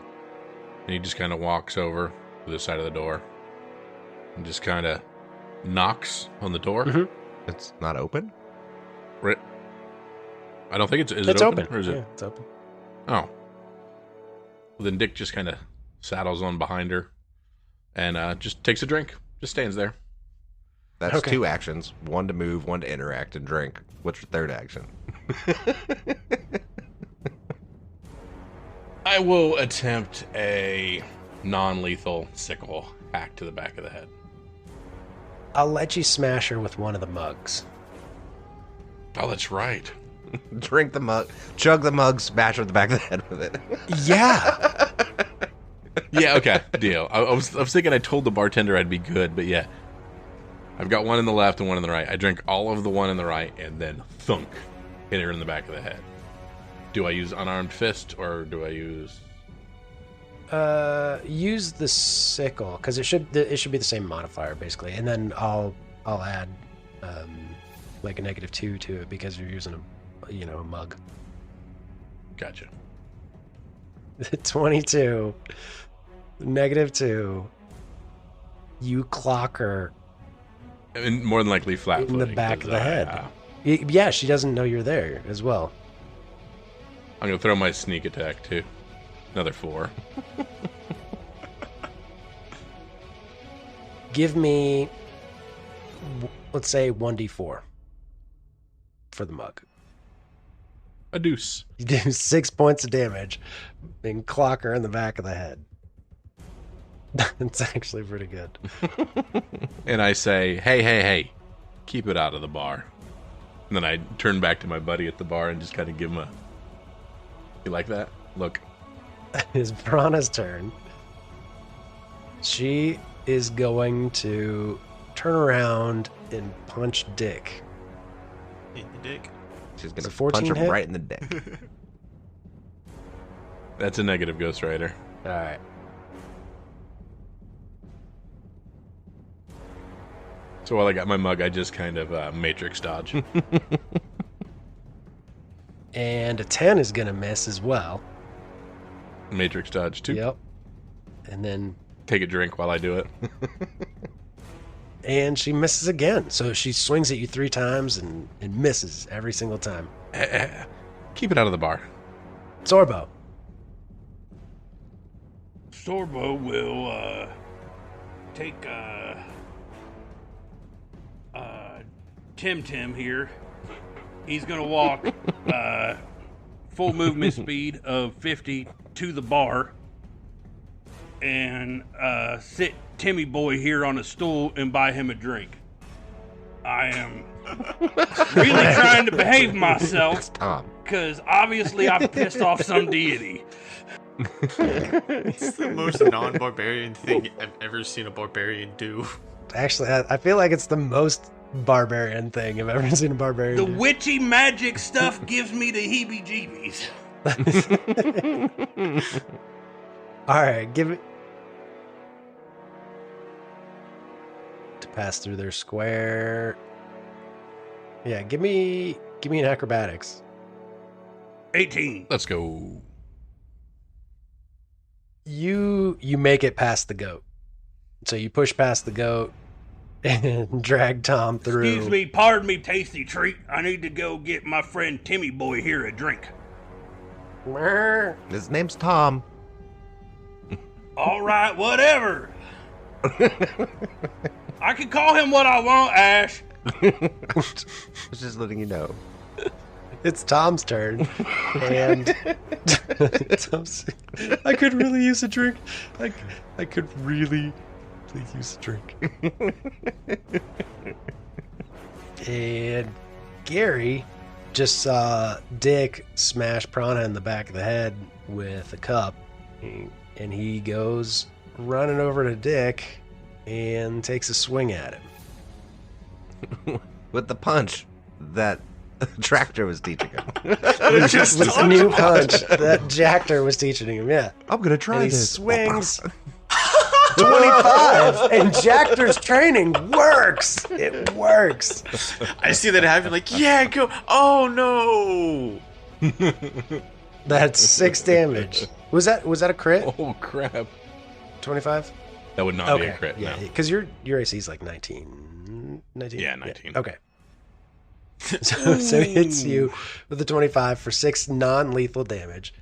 And he just kind of walks over to the side of the door and just kind of knocks on the door.
Mm-hmm.
It's not open?
Right. I don't think it's... Is
it's
it open?
open.
Or is it?
Yeah, it's open.
Oh. Well, then Dick just kind of saddles on behind her and just takes a drink. Just stands there.
That's
Okay.
2 actions. 1 to move, 1 to interact and drink. What's your third action?
I will attempt a non-lethal sickle hack to the back of the head.
I'll let you smash her with one of the mugs.
Oh, that's right.
Drink the mug, chug the mug, smash her in the back of the head with it.
Yeah.
Yeah, okay, deal. I was thinking I told the bartender I'd be good, but yeah. I've got one in the left and one in the right. I drink all of the one in the right and then thunk, hit her in the back of the head. Do I use unarmed fist or do I use...
Use the sickle, because it should be the same modifier, basically. And then I'll add, like a -2 to it because you're using a mug.
Gotcha.
22. -2. You clock her
And more than likely flat
in the back of the head. Yeah, she doesn't know you're there as well.
I'm going to throw my sneak attack, too. Another 4.
Give me, let's say, 1d4 for the mug.
A deuce.
You do 6 points of damage and clock her in the back of the head. It's actually pretty good.
And I say, hey, keep it out of the bar. And then I turn back to my buddy at the bar and just kind of give him a, you like that? Look.
It's Piranha's turn. She is going to turn around and punch Dick.
In the dick.
She's
Is
going
a
to
14
punch him
hit?
right in the dick.
That's a negative, Ghost Rider.
All right.
So while I got my mug, I just kind of matrix dodge.
And a 10 is going to miss as well.
Matrix dodge, too.
Yep. And then...
Take a drink while I do it.
And she misses again. So she swings at you 3 times and misses every single time.
Keep it out of the bar.
Sorbo.
Sorbo will take Tim here. He's gonna walk full movement speed of 50 to the bar and sit Timmy boy here on a stool and buy him a drink. I am really trying to behave myself because obviously I've pissed off some deity.
It's the most non-barbarian thing I've ever seen a barbarian do.
Actually, I feel like it's the most barbarian thing I've ever seen a barbarian
The
do.
witchy magic stuff gives me the heebie-jeebies.
All right, give it to pass through their square. Yeah, give me an acrobatics.
18.
Let's go.
You make it past the goat. So you push past the goat and drag Tom through.
Excuse me, pardon me, tasty treat. I need to go get my friend Timmy boy here a drink.
His name's Tom.
All right, whatever. I can call him what I want, Ash.
Just letting you know.
It's Tom's turn, and Tom's, I could really use a drink. I could really use a drink. And Gary just saw Dick smash Prana in the back of the head with a cup, and he goes running over to Dick and takes a swing at him.
With the punch that Tractor was teaching him.
With the new punch that Jactor was teaching him, yeah.
I'm going to try
And he
this.
swings 25, and Jactor's training works. It works.
I see that happen, like, yeah, go. Oh, no.
That's 6 damage. Was that a crit?
Oh crap!
25.
That would not be a crit.
Yeah,
no.
because your AC is like 19. 19.
Yeah, 19.
Yeah. Okay. So he hits you with a 25 for 6 non-lethal damage,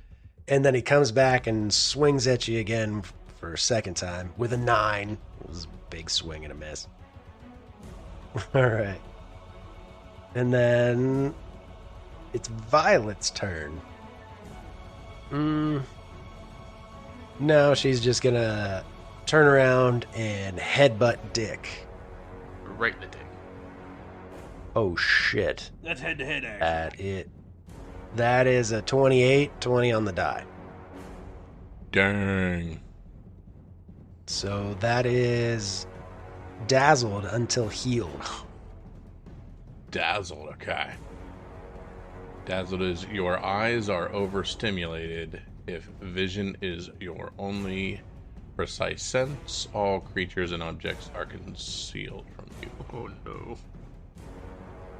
and then he comes back and swings at you again for a second time with a 9. It was a big swing and a miss. All right. And then it's Violet's turn. No, she's just gonna turn around and headbutt Dick.
Right in the dick.
Oh shit.
That's head-to-head action.
That is a 28, 20 on the die.
Dang.
So that is dazzled until healed.
Dazzled, okay. Dazzled is your eyes are overstimulated. If vision is your only precise sense, all creatures and objects are concealed from you.
Oh no.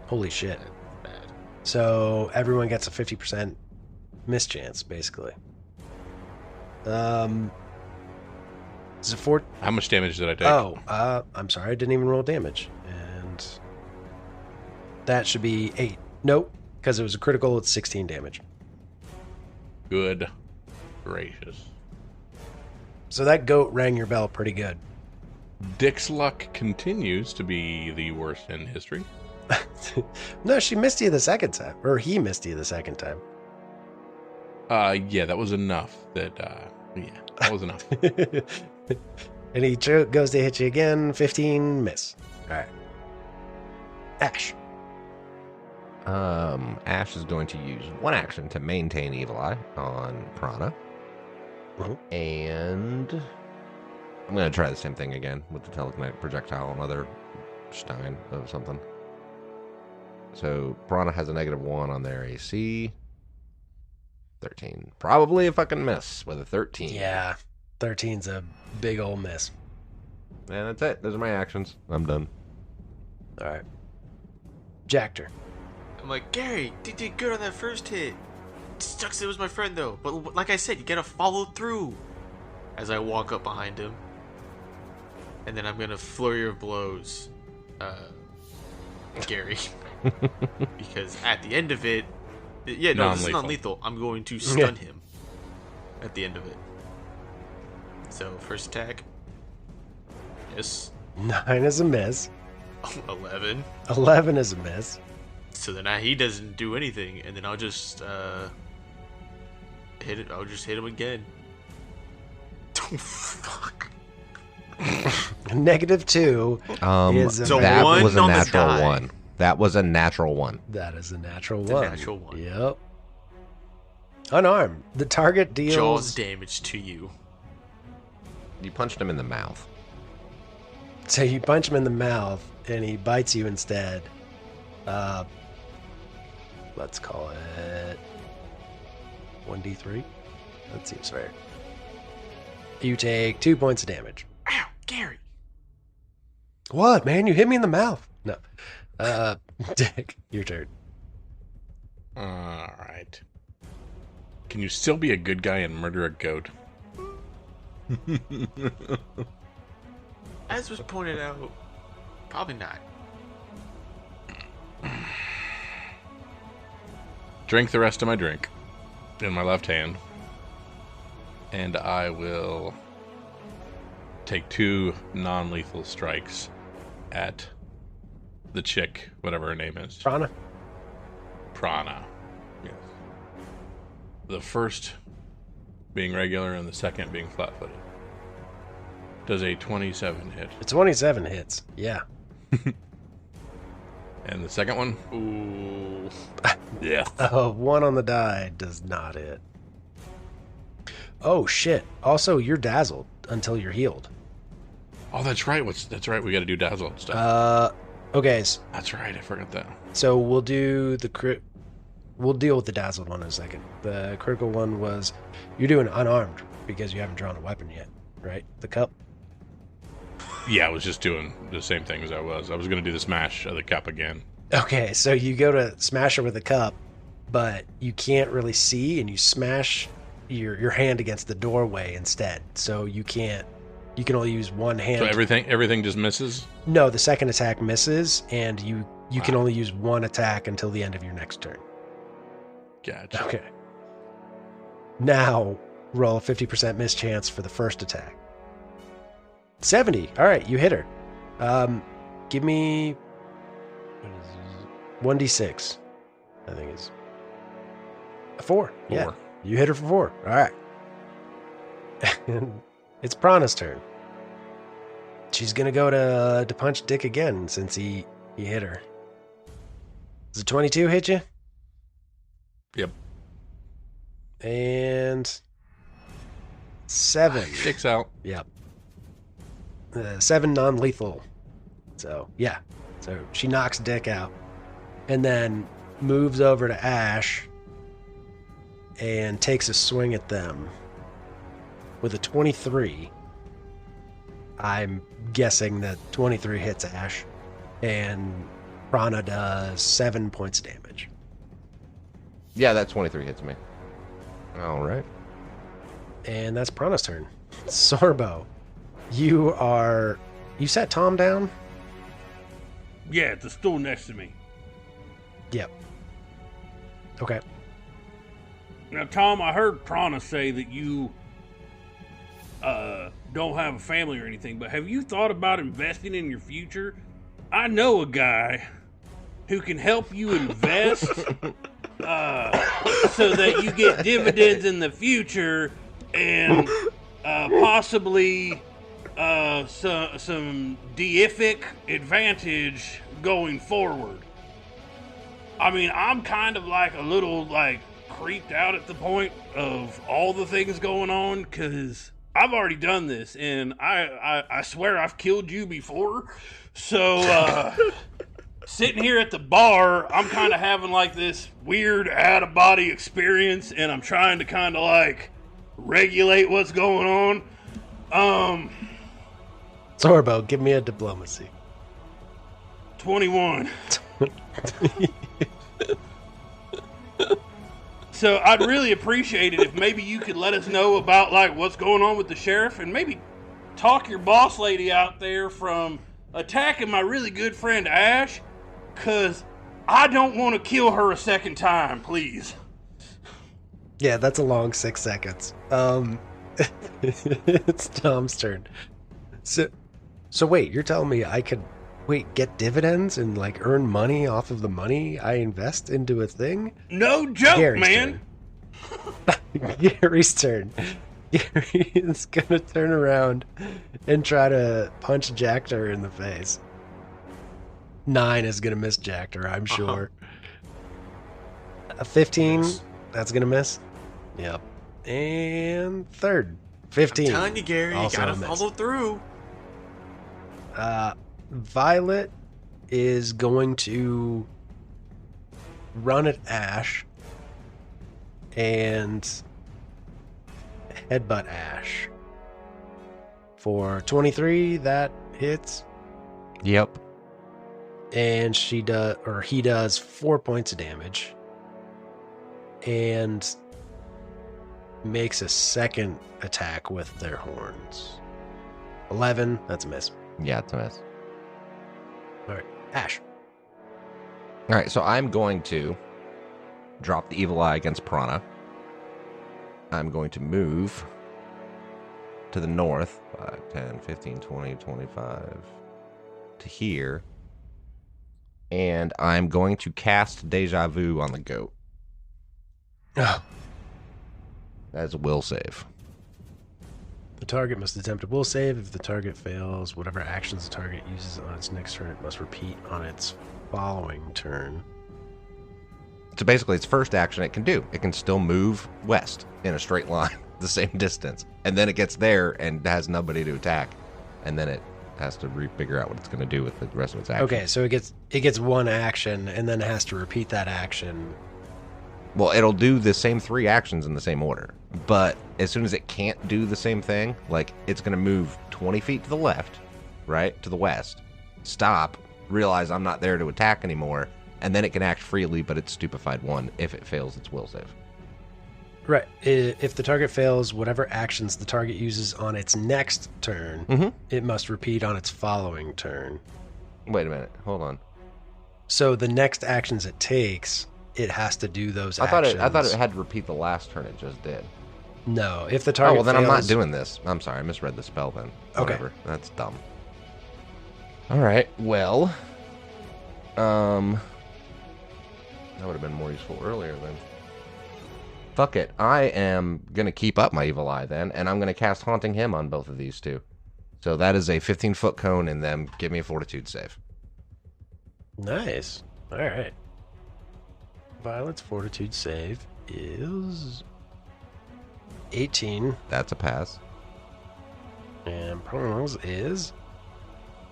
Holy shit.
Bad.
So everyone gets a 50% mischance, basically. Is it 4?
How much damage did I take?
Oh, I'm sorry, I didn't even roll damage. And that should be 8. Nope, because it was a critical, it's 16 damage.
Good gracious.
So that goat rang your bell pretty good.
Dick's luck continues to be the worst in history.
No, she missed you the second time. Or he missed you the second time.
Yeah, that was enough. That was enough.
And he goes to hit you again. 15, miss. All right. Ash.
Ash is going to use one action to maintain Evil Eye on Prana.
Mhm.
And I'm going to try the same thing again with the telekinetic projectile, another Stein of something. So Prana has a -1 on their AC. 13. Probably a fucking miss with a 13.
Yeah. 13's a big old miss.
And that's it. Those are my actions. I'm done.
All right. Jackter.
I'm like, Gary, you did good on that first hit. Sucks it was my friend though. But like I said, you gotta follow through. As I walk up behind him. And then I'm gonna flurry of blows. Gary. Because at the end of it, yeah, no, this is non-lethal. I'm going to stun him at the end of it. So, first attack. Miss.
9 is a miss.
11.
11 is a miss.
So then he doesn't do anything, and then I'll just hit it. I'll just hit him again. Oh, fuck.
-2 is a
So
that
one
was a
on the
natural
die.
1. That was a natural 1.
That is a natural
It's a
1.
natural 1.
Yep. Unarmed. The target deals
Jaws damage to you.
You punched him in the mouth.
So you punch him in the mouth, and he bites you instead. Let's call it 1d3. That seems fair. You take 2 points of damage.
Ow, Gary.
What, man? You hit me in the mouth. No. Dick, your turn.
All right. Can you still be a good guy and murder a goat?
As was pointed out, probably not.
Drink the rest of my drink in my left hand. And I will take 2 non-lethal strikes at the chick, whatever her name is.
Prana.
Prana. Yes. The first being regular and the second being flat-footed. Does a 27 hit?
The 27 hits. Yeah.
And the second one?
Ooh.
Yeah.
1 on the die does not hit. Oh, shit. Also, you're dazzled until you're healed.
Oh, that's right. That's right. We got to do dazzle and stuff.
Okay.
That's right. I forgot that.
So we'll do the crit. We'll deal with the dazzled one in a second. The critical one was you're doing unarmed because you haven't drawn a weapon yet, right? The cup.
Yeah, I was just doing the same thing as I was. I was going to do the smash of the cup again.
Okay, so you go to smash her with a cup, but you can't really see, and you smash your hand against the doorway instead. So you can only use one hand.
So everything just misses?
No, the second attack misses, and you can only use one attack until the end of your next turn.
Gotcha.
Okay. Now roll a 50% miss chance for the first attack. 70. All right, you hit her. Give me 1d6. I think it's a 4. Yeah, you hit her for 4. All right. It's Prana's turn. She's gonna go to punch Dick again since he hit her. Does a 22 hit you?
Yep.
And 7.
Dick's out.
Yep. 7 non-lethal. So, yeah. So she knocks Dick out. And then moves over to Ash and takes a swing at them with a 23. I'm guessing that 23 hits Ash. And Prana does 7 points of damage.
Yeah, that 23 hits me. All right.
And that's Prana's turn. Sorbo, you set Tom down?
Yeah, at the stool next to me.
Yep. Okay.
Now, Tom, I heard Prana say that you don't have a family or anything, but have you thought about investing in your future? I know a guy who can help you invest so that you get dividends in the future and possibly some deific advantage going forward. I mean, I'm kind of like a little creeped out at the point of all the things going on because I've already done this and I swear I've killed you before. So sitting here at the bar, I'm kind of having this weird out-of-body experience, and I'm trying to kind of regulate what's going on.
Sorbo, give me a diplomacy.
21. So I'd really appreciate it if maybe you could let us know about what's going on with the sheriff, and maybe talk your boss lady out there from attacking my really good friend Ash, because I don't want to kill her a second time, please.
Yeah, that's a long 6 seconds. It's Tom's turn. So wait, you're telling me I could get dividends and earn money off of the money I invest into a thing?
No joke,
Gary's
man.
Turn. Gary's turn. Gary is gonna turn around and try to punch Jactor in the face. 9 is gonna miss Jactor, I'm sure. A 15, that's gonna miss. Yep. And third, 15.
I'm telling you, Gary, you gotta follow through.
Violet is going to run at Ash and headbutt Ash. For 23, that hits.
Yep.
And he does 4 points of damage. And makes a second attack with their horns. 11, that's a miss.
Yeah, it's a miss.
Alright, Ash.
Alright, so I'm going to drop the evil eye against Prana. I'm going to move to the north. 5, 10, 15, 20, 25 to here. And I'm going to cast Deja Vu on the goat.
Oh.
That's a will save.
The target must attempt a will save. If the target fails, whatever actions the target uses on its next turn, it must repeat on its following turn.
So basically, its first action it can do. It can still move west in a straight line, the same distance. And then it gets there and has nobody to attack. And then it has to figure out what it's going to do with the rest of its action.
Okay, so it gets one action and then has to repeat that action.
Well, it'll do the same 3 actions in the same order. But as soon as it can't do the same thing, it's going to move 20 feet to the left, right, to the west, stop, realize I'm not there to attack anymore, and then it can act freely, but it's stupefied 1 if it fails its will save.
Right. If the target fails whatever actions the target uses on its next turn, it must repeat on its following turn.
Wait a minute. Hold on.
So the next actions it takes, it has to do those actions.
I thought it had to repeat the last turn it just did.
No. If the target
well, then
fails...
I'm not doing this. I'm sorry. I misread the spell then. Whatever.
Okay.
That's dumb. All right. Well... That would have been more useful earlier then. Fuck it. I am going to keep up my evil eye then, and I'm going to cast Haunting Him on both of these two. So that is a 15-foot cone, and then give me a fortitude save.
Nice. All right. Violet's fortitude save is 18.
That's a pass.
And Prono's is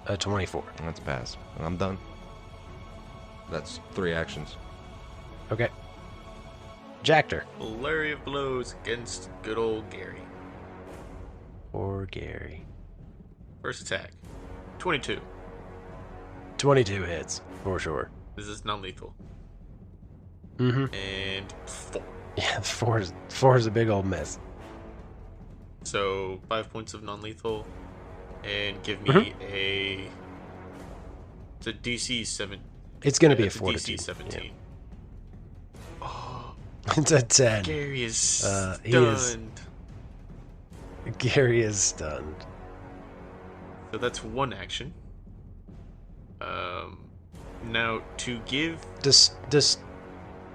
a 24.
That's a pass. And I'm done. That's 3 actions.
Okay. Jactor.
Flurry of blows against good old Gary.
Or Gary.
First attack. 22.
22 hits, for sure.
This is non-lethal.
Mm-hmm.
And 4.
Yeah, 4 is a big old miss.
So 5 points of non-lethal. And give me a... It's a DC 7.
It's going to be a fortitude.
DC 17.
Yeah.
Oh,
it's a 10.
Gary is stunned.
Gary is stunned.
So that's 1 action. Now to give...
Does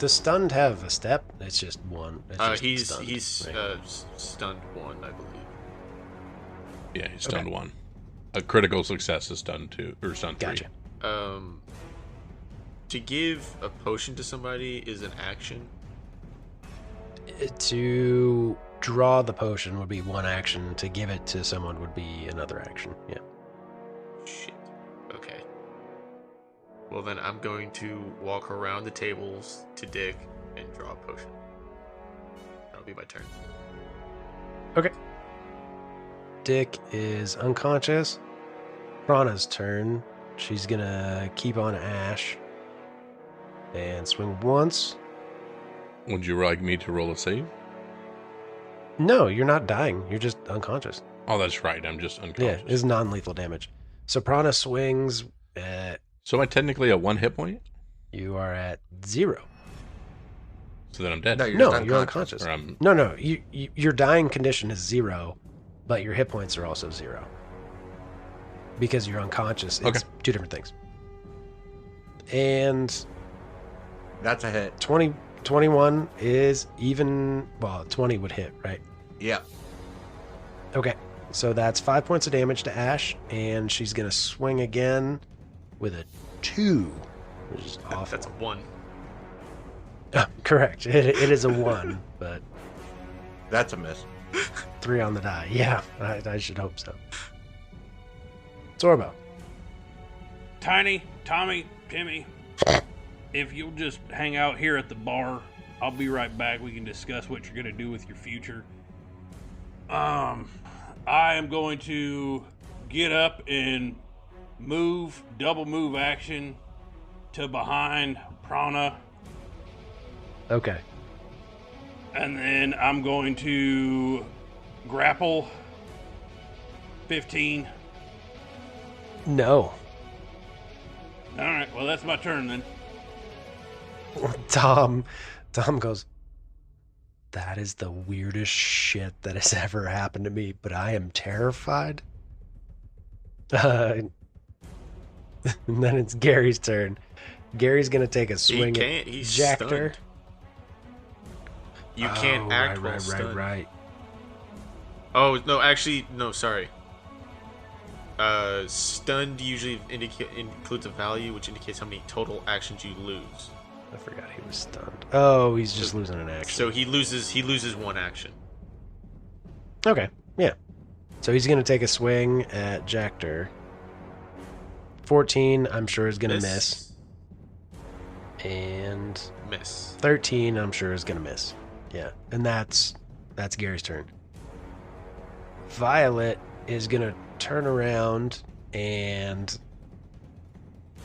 stunned have a step? It's just 1. It's just
he's
stunned, right?
Stunned 1, I believe.
Yeah, he's stunned 1. A critical success is stunned 2 or stunned 3.
Gotcha.
To give a potion to somebody is an action.
To draw the potion would be 1 action. To give it to someone would be another action. Yeah.
Shit. Okay. Well, then I'm going to walk around the tables to Dick and draw a potion. That'll be my turn.
Okay. Dick is unconscious. Prana's turn. She's gonna keep on Ash and swing once.
Would you like me to roll a save?
No, you're not dying. You're just unconscious.
Oh, that's right. I'm just unconscious.
Yeah, it's non-lethal damage. So Prana swings.
So am I technically at 1 hit point?
You are at 0.
So then I'm dead.
No, you're
No,
just
you're unconscious.
Or I'm...
No. Your dying condition is 0, but your hit points are also 0. Because you're unconscious. It's
Okay.
2 different things. And
That's a hit.
21 is even... Well, 20 would hit, right?
Yeah.
Okay. So that's 5 points of damage to Ash, and she's going to swing again with a 2, which is awful.
That's a 1.
Correct. It is a 1, but
That's a miss.
3 on the die. Yeah, I should hope so. Zorbo.
Tiny, Tommy, Timmy, if you'll just hang out here at the bar, I'll be right back. We can discuss what you're going to do with your future. I am going to get up and double move action to behind Prana.
Okay.
And then I'm going to grapple 15.
No.
All right, well, that's my turn then.
Tom goes, that is the weirdest shit that has ever happened to me, but I am terrified. And then it's Gary's turn. Gary's going to take a swing at
He's
Jactor.
stunned. You can't act while
right,
stunned.
right.
Oh, no, actually, no, sorry. Stunned usually includes a value, which indicates how many total actions you lose.
I forgot he was stunned. Oh, he's just losing an action.
So he loses 1 action.
Okay, yeah. So he's going to take a swing at Jactor. 14, I'm sure, is going to miss. And
Miss.
13, I'm sure, is going to miss. Yeah, and that's Gary's turn. Violet is going to turn around and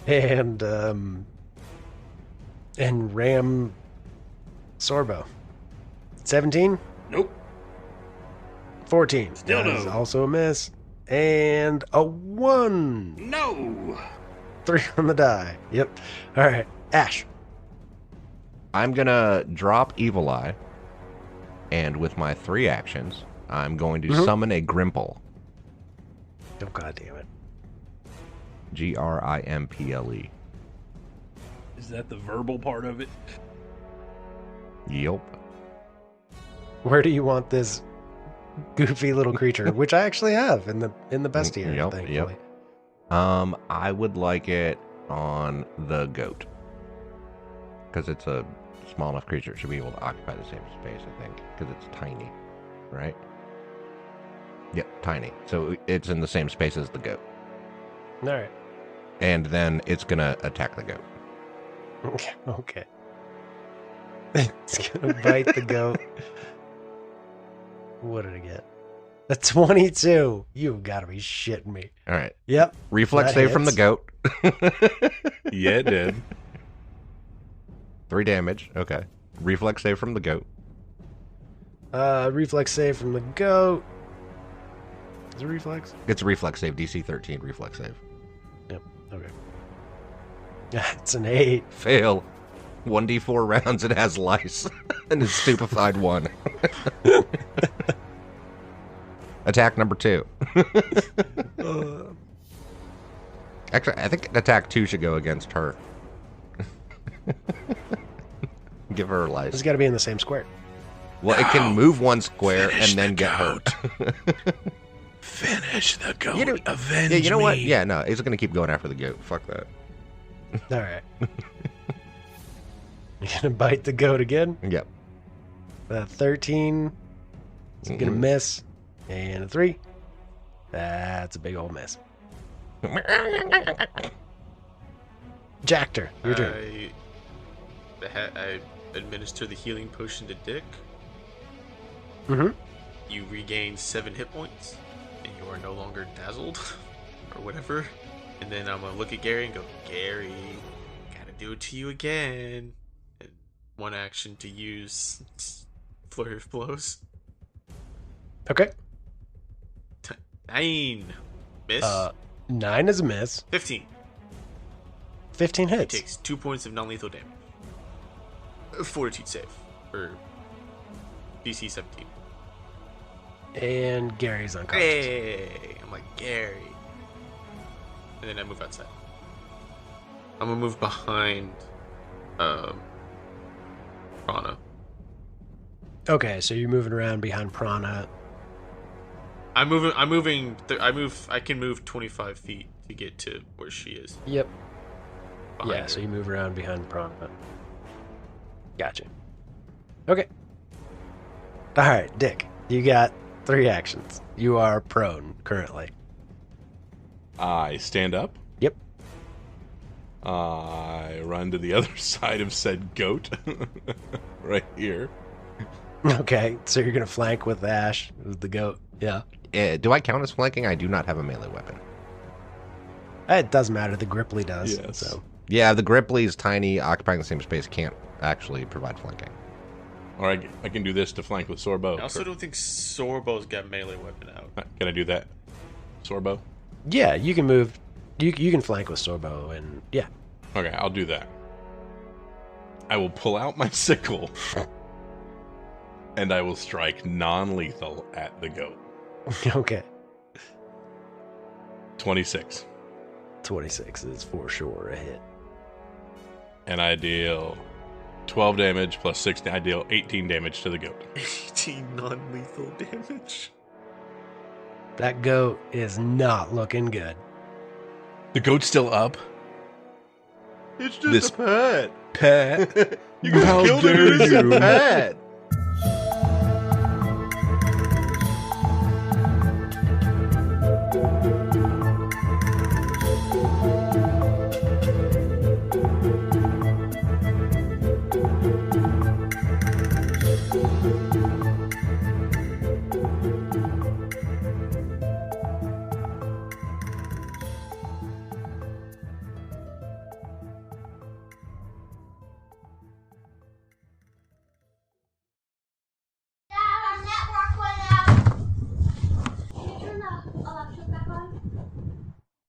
ram Sorbo. 17?
Nope.
14.
Still
That is
no.
also a miss. And a 1.
No.
3 on the die. Yep. All right. Ash.
I'm going to drop Evil Eye. And with my 3 actions, I'm going to summon a Grimple.
Oh, God damn it.
Grimple.
Is that the verbal part of it?
Yep.
Where do you want this goofy little creature, which I actually have in the bestiary, thankfully.
Yep. I would like it on the goat. Because it's a small enough creature, it should be able to occupy the same space, I think. Because it's tiny, right? Yep, tiny. So it's in the same space as the goat.
All right.
And then it's going to attack the goat.
Okay. It's going to bite the goat. What did I get? A 22. You've got to be shitting me.
All right.
Yep.
Reflex save from the goat.
Yeah, it did.
3 damage. Okay. Reflex save from the goat.
Reflex save from the goat. Is it reflex?
It's a reflex save. DC 13 reflex save.
Yep. Okay. It's an 8.
Fail. 1d4 rounds, it has lice. And it's stupefied 1. Attack number 2. Actually, I think attack 2 should go against her. Give her lice.
It's got to be in the same square.
Well, it can move 1 square and then get hurt.
Finish the goat.
Avenge me. You know what? Yeah, no, he's going to keep going after the goat. Fuck that.
All right. You're going to bite the goat again?
Yep.
13. It's going to miss. And a 3. That's a big old miss. Jactor, your turn.
I administer the healing potion to Dick.
Mm-hmm.
You regain 7 hit points, and you are no longer dazzled, or whatever. And then I'm gonna look at Gary and go, Gary, gotta do it to you again. And 1 action to use Flurry of Blows.
Okay.
9. Miss.
9 is a miss.
15.
15
He
hits.
takes 2 points of non-lethal damage. Fortitude save. Or DC 17.
And Gary's unconscious.
Hey! I'm like, Gary. And then I move outside. I'm gonna move behind Prana.
Okay, so you're moving around behind Prana.
I can move 25 feet to get to where she is.
Yep.
Behind
Yeah,
her.
so you move around behind Prana. Gotcha. Okay. All right, Dick, you got 3 actions. You are prone currently.
I stand up.
Yep.
I run to the other side of said goat. Right here.
Okay, so you're going to flank with Ash, with the goat. Yeah.
Do I count as flanking? I do not have a melee weapon.
It doesn't matter. The Gripply does.
Yes.
So.
Yeah, the Gripply is tiny, occupying the same space, can't actually provide flanking.
Or I can do this to flank with Sorbo.
I also don't think Sorbo's got melee weapon out.
Can I do that? Sorbo?
Yeah, you can move. You can flank with Sorbo, and yeah.
Okay, I'll do that. I will pull out my sickle. And I will strike non-lethal at the goat.
Okay.
26.
26 is for sure a hit.
And I deal 12 damage plus 16. I deal 18 damage to the goat.
18 non-lethal damage.
That goat is not looking good.
The goat's still up?
It's just
This
a pet.
Pet?
You guys
How
killed it.
dare
It's a
you.
pet.